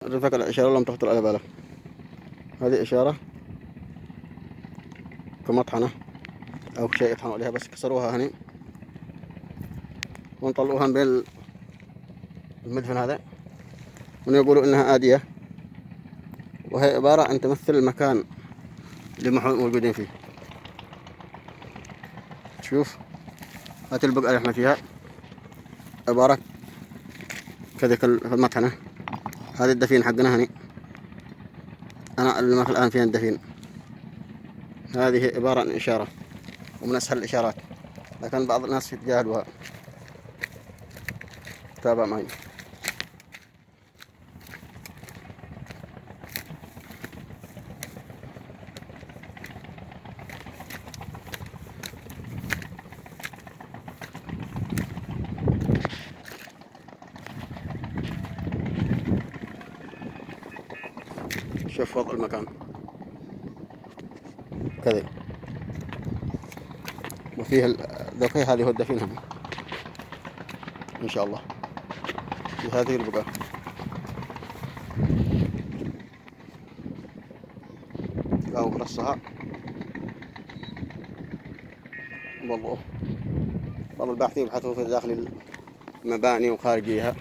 رفق الإشارة لم تخطر على بالك. هذه إشارة كمطحنة أو شيء يطحنوا عليها، بس كسروها هني ونطلعوها من بين المدفن هذا، ونقولوا إنها آدية، وهي عبارة عن تمثل المكان اللي موجودين فيه. شوف هات البقعة اللي احنا فيها عبارة كذلك المطحنة. هذا الدفين حقنا هني، أنا المكان الآن فيها الدفين. هذه عبارة عن إشارة ومن أسهل الإشارات، لكن بعض الناس يتجاهلوها. تابع معي. شوف وضع المكان كذا، وفيه ذوقي. هذه هو الدفين هم إن شاء الله في هذه البقعة. أو رصها والله. بعض الباحثين يبحثوا في داخل المباني وخارجيها.